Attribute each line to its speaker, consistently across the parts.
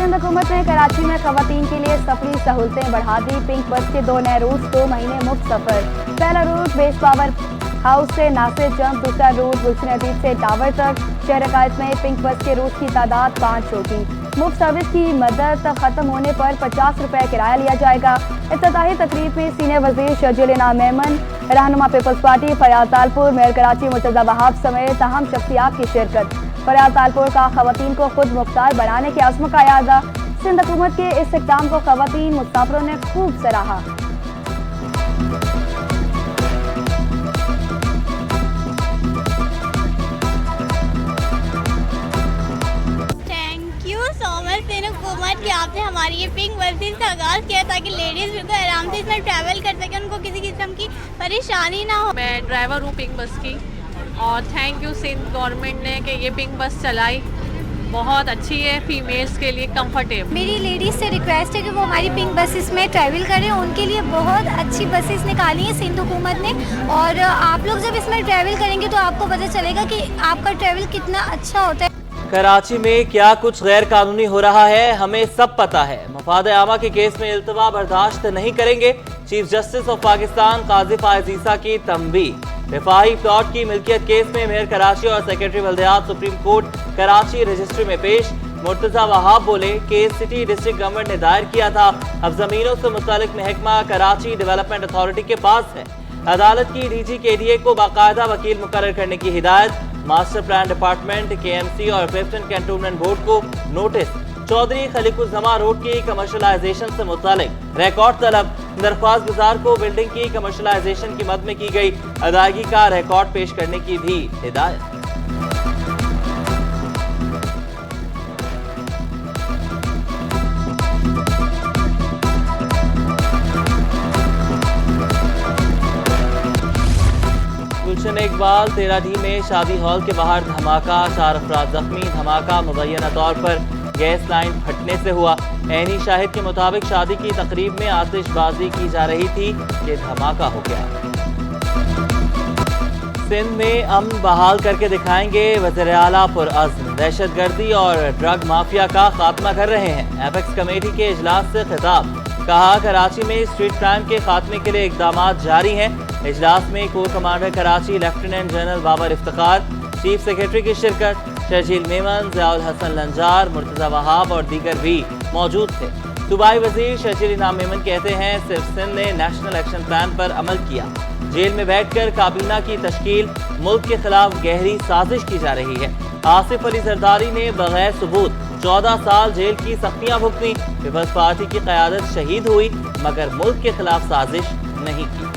Speaker 1: सिंध हुकूमत ने कराची में खवातीन के लिए सफरी सहूलतें बढ़ा दी। पिंक बस के 2 नए रूट 2 महीने मुफ्त सफर। पहला रूट बेस पावर हाउस से नासिर जंप, दूसरा रूट गुलशन अदीब से टावर तक। शहर कायद में पिंक बस के रूट की तादाद 5 होगी। मुफ्त सर्विस की मदद खत्म होने पर 50 रुपये किराया लिया जाएगा। इफ्तिताही तकरीब में सीनियर वजीर शर्जील इनाम मेमन, रहनुमा Peoples Party Fayaz Talpur, mayor Karachi Murtaza Wahab समेत अहम शख्सियात की शिरकत। फयाज तालपुर का खवातीन को खुद मुख्तार बनाने के अज़्म का यादा। सिंध हुकूमत के इस इक़दाम को खवातीन मुसाफिरों ने खूब सराहा।
Speaker 2: सिंध हुकूमत कि आपने हमारी ये पिंक बसेस का आगाज़ किया ताकि लेडीज़ बिल्कुल आराम से इसमें ट्रैवल कर सकें, उनको किसी किस्म की परेशानी ना हो।
Speaker 3: मैं ड्राइवर हूँ पिंक बस की और थैंक यू सिंध गवर्नमेंट ने कि ये पिंक बस चलाई, बहुत अच्छी है, फीमेल्स के लिए कंफर्टेबल।
Speaker 4: मेरी लेडीज़ से रिक्वेस्ट है कि वो हमारी पिंक बसेस में ट्रैवल करें, उनके लिए बहुत अच्छी बसेस निकाली हैं सिंध हुकूमत ने। और आप लोग जब इसमें ट्रैवल करेंगे तो आपको पता चलेगा कि आपका ट्रैवल कितना अच्छा होता है।
Speaker 5: कराची में क्या कुछ गैर कानूनी हो रहा है हमें सब पता है। मफाद आमा के केस में इल्तवा बर्दाश्त नहीं करेंगे। Chief justice of Pakistan Qazi Faez Isa की तंबीह। रिफाही प्लॉट की मिल्कियत केस में मेयर कराची और सेक्रेटरी बल्दियात सुप्रीम कोर्ट कराची रजिस्ट्री में पेश। मुर्तजा वहाब बोले केस सिटी डिस्ट्रिक्ट गवर्नमेंट ने दायर किया था, अब जमीनों से मुतालिक महकमा कराची डेवलपमेंट अथॉरिटी के पास है। अदालत की डीजी केडीए को बाकायदा वकील मुकर्रर करने की हिदायत। मास्टर प्लान डिपार्टमेंट, केएमसी और क्लिफ्टन कैंटोनमेंट बोर्ड को नोटिस। चौधरी खलीकुज़्ज़मा रोड की कमर्शलाइजेशन से मुतालिक रिकॉर्ड तलब। दरख्वास्त गुजार को बिल्डिंग की कमर्शलाइजेशन की मद में की गई अदायगी का रिकॉर्ड पेश करने की भी हिदायत। गुलशन इकबाल 13D में शादी हॉल के बाहर धमाका, 4 अफराद जख्मी। धमाका मुबैना तौर पर गैस लाइन फटने से हुआ। ऐनी शाहिद के मुताबिक शादी की तकरीब में आतिशबाजी की जा रही थी कि धमाका हो गया। सिंध में अमन बहाल करके दिखाएंगे, वज़ीर आला पुरअज़्म। दहशतगर्दी और ड्रग माफिया का खात्मा कर रहे हैं। एपेक्स कमेटी के इजलास से खिताब। कहा कराची में स्ट्रीट क्राइम के खात्मे के लिए इकदाम जारी हैं। इजलास में core commander Karachi lieutenant general Babar Iftikhar, chief secretary की शिरकत। शर्जील मेमन, ज़ियाउल हसन लंजार, मुर्तजा वहाब और दीगर भी मौजूद थे। सूबाई वजीर शर्जील इनाम मेमन कहते हैं सिर्फ सिंध ने नेशनल एक्शन प्लान पर अमल किया। जेल में बैठकर काबीना की तश्कील, मुल्क के खिलाफ गहरी साजिश की जा रही है। आसिफ अली जरदारी ने बगैर सबूत 14 साल जेल की सख्तियां भुगती। पीपल्स पार्टी की क़यादत शहीद हुई मगर मुल्क के खिलाफ साजिश नहीं की।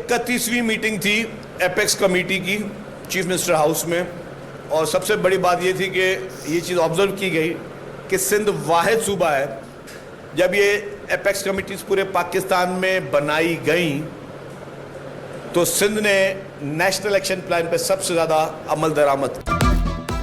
Speaker 6: 31वीं मीटिंग थी एपेक्स कमेटी की चीफ मिनिस्टर हाउस में, और सबसे बड़ी बात ये थी कि ये चीज़ ऑब्जर्व की गई कि सिंध वाहिद सूबा है जब ये एपेक्स कमेटीज पूरे पाकिस्तान में बनाई गई तो सिंध ने नेशनल एक्शन प्लान पे सबसे ज़्यादा अमल दरामद।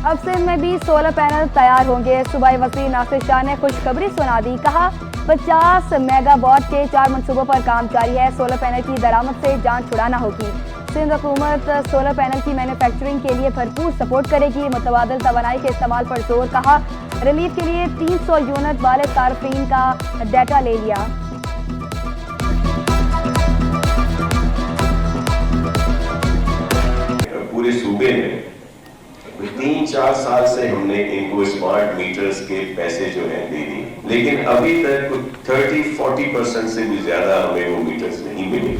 Speaker 1: अब सिंध में भी सोलर पैनल तैयार होंगे। सूबाई वज़ीर नासिर शाह ने खुशखबरी सुना दी। कहा 50 मेगावाट के 4 मंसूबों पर काम जारी है। सोलर पैनल की दरामद से जान छुड़ाना होगी। सिंध हुकूमत सोलर पैनल की मैन्युफैक्चरिंग के लिए भरपूर सपोर्ट करेगी। मुतबादिल तवानाई के इस्तेमाल पर जोर। कहा रिलीफ के लिए 300 यूनिट वाले सार्फिन का डाटा ले लिया।
Speaker 7: पूरे सूबे में 3-4 साल से हमने इनको स्मार्ट मीटर्स के पैसे जो है दे दी, लेकिन अभी तक 30-40% से भी ज्यादा हमें वो मीटर्स नहीं मिले।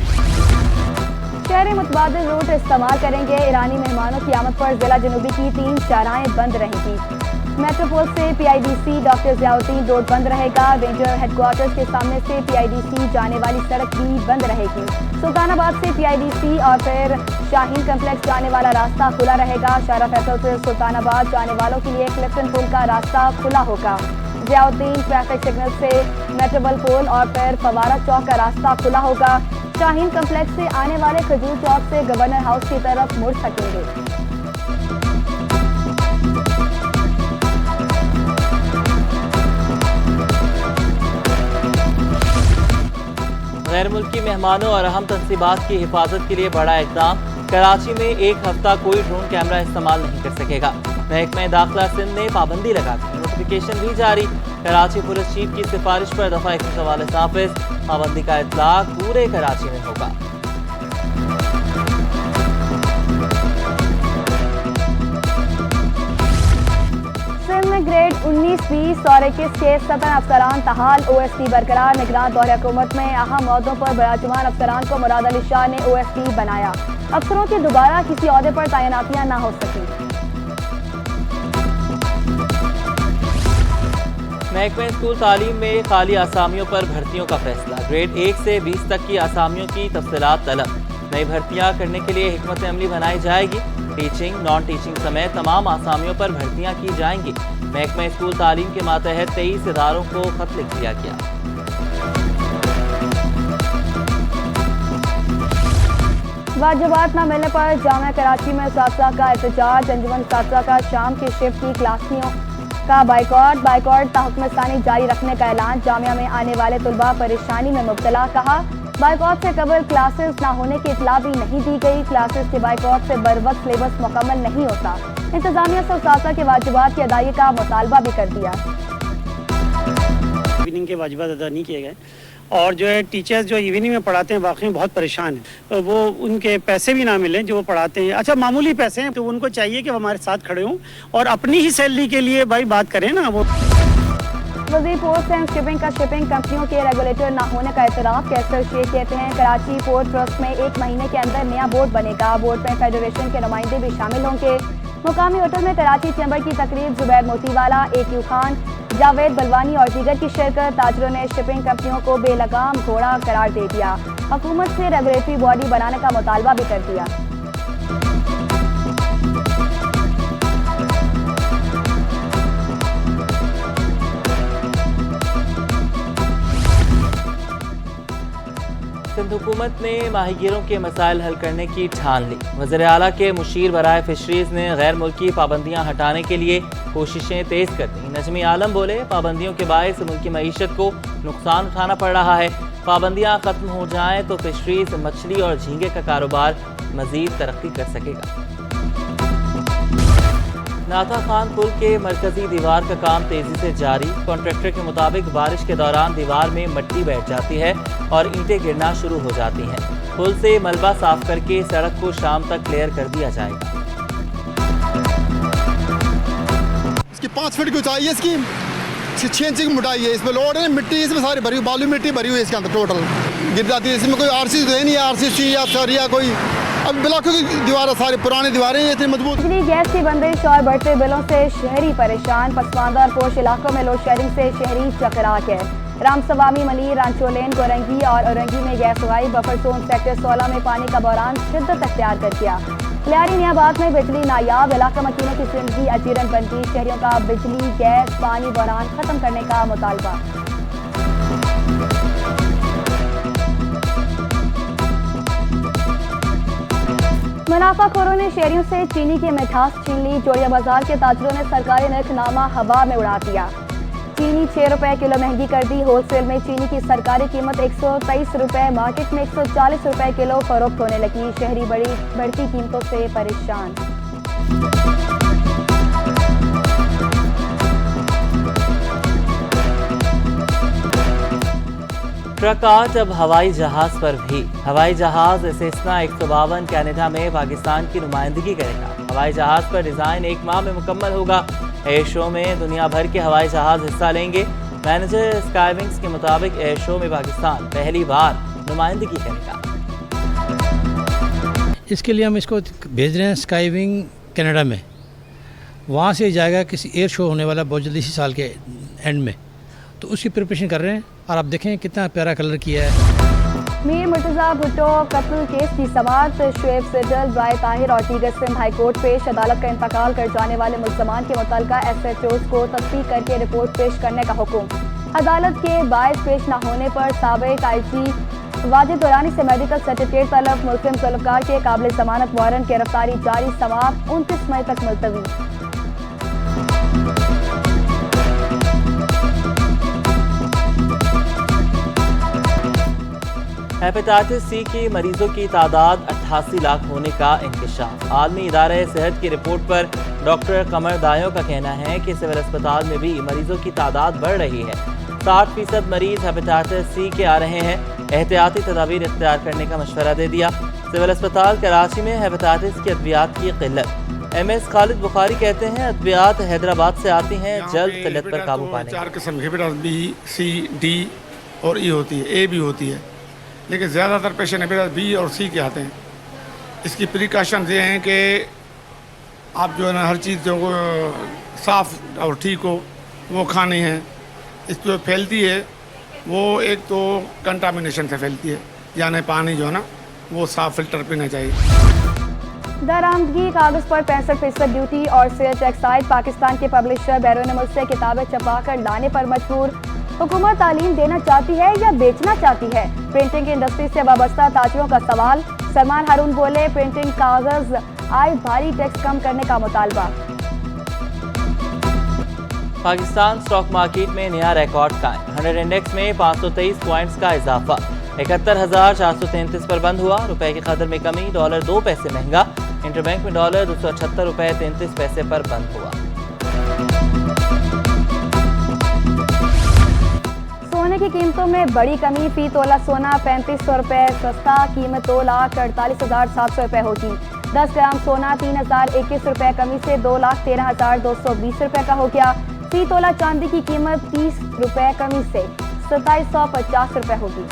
Speaker 1: शहरी मुतबादिल रूट इस्तेमाल करेंगे। ईरानी मेहमानों की आमद पर जिला जनूबी की 3 शाहराहें बंद रहेंगी। मेट्रोपोल से PIDC डॉक्टर ज़ियाउद्दीन रोड बंद रहेगा। रेंजर हेडक्वार्टर्स के सामने से PIDC जाने वाली सड़क भी बंद रहेगी। सुल्तानाबाद से PIDC और फिर शाहीन कम्प्लेक्स जाने वाला रास्ता खुला रहेगा। शारा फैसल से सुल्तानाबाद जाने वालों के लिए क्लिफ्टन पुल का रास्ता खुला होगा। ज़ियाउद्दीन ट्रैफिक सिग्नल से मेट्रोपोल पुल और फिर फवारा चौक का रास्ता खुला होगा। शाहीन कम्प्लेक्स से आने वाले खजूर चौक से गवर्नर हाउस की तरफ मुड़ सकेंगे।
Speaker 5: गैर मुल्की मेहमानों और अहम तनसीबात की हिफाजत के लिए बड़ा इक़दाम। कराची में एक हफ्ता कोई ड्रोन कैमरा इस्तेमाल नहीं कर सकेगा। महकमा दाखिला सिंध ने पाबंदी लगा दी, नोटिफिकेशन भी जारी। कराची पुलिस चीफ की सिफारिश पर दफा 144 नाफिज, पाबंदी का इतलाक पूरे कराची में होगा।
Speaker 1: सिंध में ग्रेड 19, 20 और 21 के 17 अफसरान तहाल OSD बरकरार। निगरान दौरे हुकूमत में अहम ओहदों पर बराजुमान अफसरान को मुराद अली शाह ने OSD बनाया। अफसरों की दोबारा किसी ओहदे पर तैनातियां न हो सकी।
Speaker 5: महकमा स्कूल तालीम में खाली आसामियों पर भर्तियों का फैसला। ग्रेड 1 से 20 तक की आसामियों की तफसीलात तलब। नई भर्तियां करने के लिए हिकमत अमली बनाई जाएगी। टीचिंग, नॉन टीचिंग समेत तमाम आसामियों पर भर्तियां की जाएंगी। महकमा स्कूल तालीम के मातहत 23 इदारों को खत लिख दिया गया।
Speaker 1: वाजिबात न मिलने पर जामिया कराची में उस्ताद का एहतजाज। अंजुमन उस्ताद का शाम की शिफ्ट की क्लासियों का बाइकआउट ताहुक्मसानी जारी रखने का ऐलान। जामिया में आने वाले तुलबा परेशानी में मुब्तला। कहा बाइकआउट से कबल क्लासेस न होने की इतला भी नहीं दी गई। क्लासेस के बाइकआउट से बरवक्त सिलेबस मुकम्मल नहीं होता। इंतजामिया से उस्ताद के वाजिबात की अदायगी का मुतालबा भी कर दिया।
Speaker 8: इवनिंग के वाजिबात अदा नहीं किए गए और जो है टीचर्स जो इवनिंग में पढ़ाते हैं वाकई बहुत परेशान हैं। वो उनके पैसे भी ना मिलें जो वो पढ़ाते हैं। अच्छा मामूली पैसे हैं तो उनको चाहिए कि वो हमारे साथ खड़े हों और अपनी ही सैलरी के लिए भाई बात करें ना। वो
Speaker 1: वज़ीर पोर्ट एंड शिपिंग का शिपिंग कंपनियों के रेगुलेटर न होने का एतराफ़। कैसर शेख कहते हैं कराची पोर्ट ट्रस्ट में 1 महीने के अंदर नया बोर्ड बनेगा। बोर्ड में फेडरेशन के नुमाइंदे भी शामिल होंगे। मुकामी होटल में कराची चैम्बर की तकरीब। जुबैर मोतीवाला, AQ खान, जावेद बलवानी और दीगर की शिरकत। ताजरों ने शिपिंग कंपनियों को बेलगाम घोड़ा करार दे दिया। हुकूमत से रेगुलेटरी बॉडी बनाने का मुतालबा भी कर दिया।
Speaker 5: सिंध हुकूमत ने माहीगीरों के मसाइल हल करने की ठान ली। वज़ीर आला के मुशीर बराए फिशरीज ने गैर मुल्की पाबंदियां हटाने के लिए कोशिशें तेज कर दी। नजमी आलम बोले पाबंदियों के बायस मुल्की मईशत को नुकसान उठाना पड़ रहा है। पाबंदियां खत्म हो जाएं तो फिशरीज, मछली और झींगे का कारोबार मजीद तरक्की कर सकेगा। नाथा खान पुल के मरकजी दीवार का काम तेजी से जारी। कॉन्ट्रैक्टर के मुताबिक बारिश के दौरान दीवार में मिट्टी बैठ जाती है और ईंटें गिरना शुरू हो जाती हैं। पुल से मलबा साफ करके सड़क को शाम तक क्लियर कर दिया जाएगा।
Speaker 9: इसकी 5 फीट की ऊंचाई है, इसकी 6 इंच की मोटाई है। इसमें लोड है, मिट्टी इसमें सारी भरी हुई, बालू मिट्टी भरी हुई है इसके अंदर टोटल गिर जाती है। इसमें कोई RC तो है नहीं, RCC या सरिया कोई। अब ब्लॉकों की दीवार सारी पुरानी दीवारें हैं, इतनी मजबूत।
Speaker 1: बिजली गैस की बंदिश और बढ़ते बिलों से शहरी परेशान। पसमानदा और पोश इलाकों में लोड शेडिंग से शहरी चकराक है। रामसवामी, मलिर, रांचोलेन, गोरंगी और औरंगी में गैस उगाई। बफर जोन सेक्टर 16 में पानी का बहरान शिद्दत अख्तियार कर गया। लियारी नियाबाद में बिजली नायाब। इलाका मकीनों की जिंदगी अजीरन बन गई। शहरियों का बिजली, गैस, पानी बहरान खत्म करने का मुतालबा। मुनाफाखोरों ने शहरियों से चीनी की मिठास छीन ली। जोड़िया बाजार के ताजरों ने सरकारी नरखनामा हवा में उड़ा दिया। चीनी 6 रुपए किलो महंगी कर दी। होलसेल में चीनी की सरकारी कीमत 123 रुपए, मार्केट में 140 रुपए किलो फरोख्त होने लगी। शहरी बढ़ती कीमतों से परेशान।
Speaker 5: ट्रक आज अब हवाई जहाज पर भी। हवाई जहाज इस्तेस्ना 152 कनाडा में पाकिस्तान की नुमाइंदगी करेगा। हवाई जहाज पर डिज़ाइन 1 माह में मुकम्मल होगा। एयर शो में दुनिया भर के हवाई जहाज हिस्सा लेंगे। मैनेजर स्काईविंग्स के मुताबिक एयर शो में पाकिस्तान पहली बार नुमाइंदगी करेगा।
Speaker 10: इसके लिए हम इसको भेज रहे हैं स्काईविंग कनाडा में। वहाँ से जाएगा किसी एयर शो होने वाला बहुत जल्दी इसी साल के एंड में, तो उसकी प्रिपरेशन कर रहे हैं। और आप देखें कितना प्यारा कलर किया है।
Speaker 1: मीर मुर्तज़ा भुट्टो कत्ल केस की समाअत। शुएब सिडल, राय ताहिर और दीगर सिंध हाई कोर्ट पेश। अदालत का इंतकाल कर जाने वाले मुल्ज़मान के मुतल्लिका SHOs को तस्दीक करके रिपोर्ट पेश करने का हुक्म। अदालत के बायस पेश न होने पर साबिक IG वाजिद दुरानी से मेडिकल सर्टिफिकेट तलब। मुल्ज़िम तलबकार के काबिल जमानत वारंट गिरफ्तारी जारी। समाअत 29 मई तक मुलतवी।
Speaker 5: हेपेटाइटिस सी की मरीजों की तादाद 88 लाख होने का इंकशाफ। आलमी इदारे सेहत की रिपोर्ट पर डॉक्टर कमर दायों का कहना है कि सिविल अस्पताल में भी मरीजों की तादाद बढ़ रही है। 60% मरीज हेपेटाइटिस सी के आ रहे हैं। एहतियाती तदाबीर इख्तियार करने का मशवरा दे दिया। सिविल अस्पताल कराची में हेपेटाइटिस की अद्वियात की किल्लत। MS खालिद बुखारी कहते हैं अद्वियात हैदराबाद से आती हैं, जल्द किल्लत पर काबू पाने।
Speaker 11: 4 किस्म की हेपेटाइटिस B, C, D और E होती है, A भी होती है, लेकिन ज़्यादातर पेशेंट हेपेटाइटिस B और C के आते हैं। इसकी प्रिकॉशंस ये हैं कि आप जो है ना हर चीज़ जो साफ़ और ठीक हो वो खानी है। इस जो फैलती है वो एक तो कंटामिनेशन से फैलती है, यानी पानी जो है ना वो साफ़ फिल्टर पीना चाहिए।
Speaker 1: दरामदगी कागज पर 65% ड्यूटी और सेल्स एक्साइज। पाकिस्तान के पब्लिशर बैरून मुल्क से किताबें छपाकर लाने पर मजबूर। हुकूमत तालीम देना चाहती है या बेचना चाहती है? प्रिंटिंग इंडस्ट्री से वाबस्ता ताजरों का सवाल। सलमान हारून बोले, प्रिंटिंग कागज आय भारी टैक्स कम करने का मुतालबा।
Speaker 5: पाकिस्तान स्टॉक मार्केट में नया रिकॉर्ड कायम। 100 इंडेक्स में 523 पॉइंट्स का इजाफा। 71,433 पर बंद हुआ। रुपए की कदर में कमी, डॉलर 2 पैसे महंगा। इंटरबैंक में डॉलर 278 रुपए 33 पैसे पर बंद हुआ।
Speaker 1: सोने की कीमतों में बड़ी कमी। फी तोला सोना 3500 रुपए सस्ता, कीमत 2,48,700 रुपए होगी। 10 ग्राम सोना 3,021 रुपए कमी से 2,13,220 रुपए का हो गया। फी तोला चांदी की कीमत 30 रुपए कमी से 2,750 रुपए होगी।